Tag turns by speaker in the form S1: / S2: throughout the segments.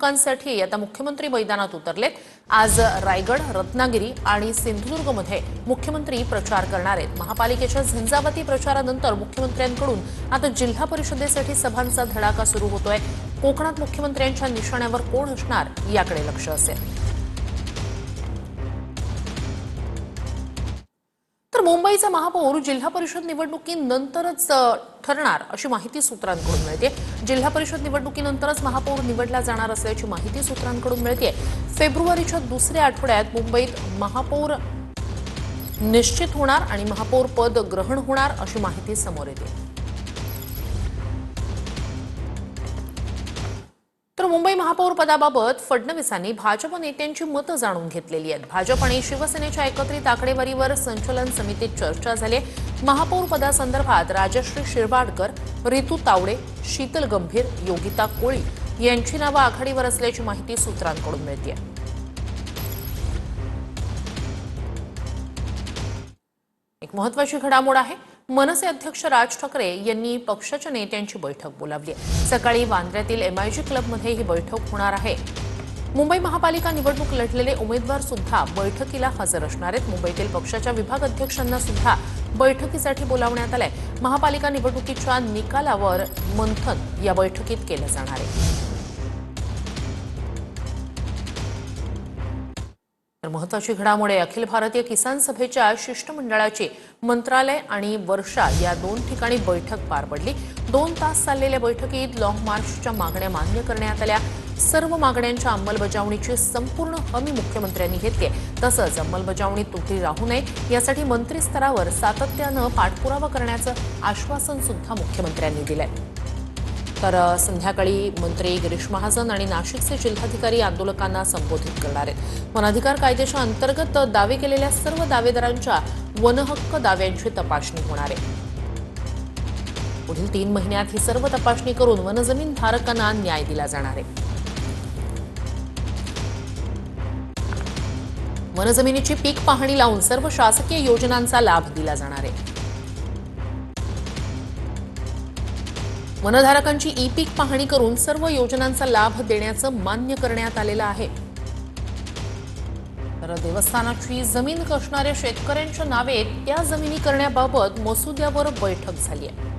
S1: निवडणुकांसाठी आता मुख्यमंत्री मैदानात उतरलेत। आज रायगड, रत्नागिरी आणि सिंधुदुर्गमध्ये मुख्यमंत्री प्रचार करणार आहेत। महापालिकेच्या झंझावाती प्रचारानंतर मुख्यमंत्र्यांकडून आता जिल्हा परिषदेसाठी सभांचा धडाका सुरू होतोय। कोकणात मुख्यमंत्र्यांच्या निशाण्यावर कोण असणार याकडे लक्ष असेल। तर मुंबईचा महापौर जिल्हा परिषद निवडणुकीनंतरच ठरणार अशी माहिती सूत्रांकडून मिळते। जिल्हा परिषद निवडणुकीनंतरच महापौर निवडला जाणार असल्याची माहिती सूत्रांकडून मिळते। फेब्रुवारीच्या दुसऱ्या आठवड्यात मुंबईत महापौर निश्चित होणार आणि महापौर पद ग्रहण होणार अशी माहिती समोर येते। तर मुंबई महापौर पदाबाबत फडणवीसांनी भाजप नेत्यांची मतं जाणून घेतलेली आहेत। भाजप आणि शिवसेनेच्या एकत्रित आकडेवारीवर संचलन समितीत चर्चा झाली। महापौर पदासंदर्भात राजश्री शिरवाडकर, रितू तावडे, शीतल गंभीर, योगिता कोळी यांची नावं आघाडीवर असल्याची माहिती सूत्रांकडून मिळते। एक महत्त्वाची घडामोड आहे। मनसे अध्यक्ष राज ठाकरे यांनी पक्षाच्या नेत्यांची बैठक बोलावली आहे। सकाळी वांद्र्यातील MIG क्लबमध्ये ही बैठक होणार आहे। मुंबई महापालिका निवडणूक लढलेले उमेदवार सुद्धा बैठकीला हजर असणार आहेत। मुंबईतील पक्षाच्या विभाग अध्यक्षांना सुद्धा बैठकीसाठी बोलावण्यात आलंय। महापालिका निवडणुकीच्या निकालावर मंथन या बैठकीत केलं जाणार आहे। तर महत्त्वाची घडामोड आहे। अखिल भारतीय किसान सभेच्या शिष्टमंडळाची मंत्रालय आणि वर्षा या दोन ठिकाणी बैठक पार पडली। 2 तास चाललेल्या बैठकीत लॉंग मार्चच्या मागण्या मान्य करण्यात आल्या। सर्व मागण्यांच्या अंमलबजावणीची संपूर्ण हमी मुख्यमंत्र्यांनी घेतली। तसंच अंमलबजावणी तुटली राहू नये यासाठी मंत्री स्तरावर सातत्यानं पाठपुरावा करण्याचं आश्वासन सुद्धा मुख्यमंत्र्यांनी दिलंय। तर संध्याकाळी मंत्री गिरीश महाजन आणि नाशिकचे जिल्हाधिकारी आंदोलकांना संबोधित करणार आहेत। वनाधिकार कायद्याच्या अंतर्गत दावे केलेल्या सर्व दावेदारांच्या वनहक्क दाव्यांची तपासणी होणार आहे। पुढील 3 महिन्यात ही सर्व तपासणी करून वनजमीन धारकांना न्याय दिला जाणार आहे। वनजमिनीची पीक पाहणी लावून सर्व शासकीय योजनांचा लाभ दिला जाणार आहे। वनधारकांची ई-पीक पाहणी करून सर्व योजनांचा लाभ देण्याचं मान्य करण्यात आलेलं आहे। तर देवस्थानाची जमीन कसणाऱ्या शेतकऱ्यांच्या नावे त्या जमिनी करण्याबाबत मसुद्यावर बैठक झाली आहे।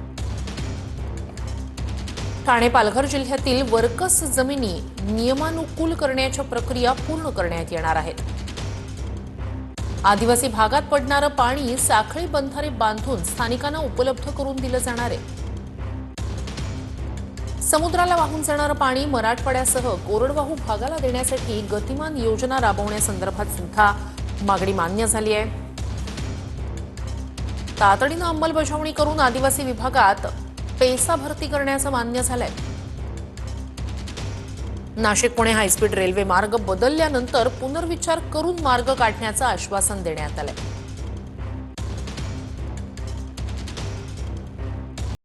S1: ठाणे पालघर जिल्ह्यातील वर्कस जमिनी नियमानुकूल करण्याच्या प्रक्रिया पूर्ण करण्यात येणार आहेत। आदिवासी भागात पडणारं पाणी साखळी बंधारे बांधून स्थानिकांना उपलब्ध करून दिलं जाणार आहे। समुद्राला वाहून जाणारं पाणी मराठवाड्यासह कोरडवाहू भागाला देण्यासाठी गतिमान योजना राबवण्यासंदर्भात सुद्धा मागणी मान्य झाली आहे। तातडीनं अंमलबजावणी करून आदिवासी विभागात पेसा भरती करण्याचं मान्य झालंय। नाशिक पुणे हायस्पीड रेल्वे मार्ग बदलल्यानंतर पुनर्विचार करून मार्ग काढण्याचं आश्वासन देण्यात आलंय।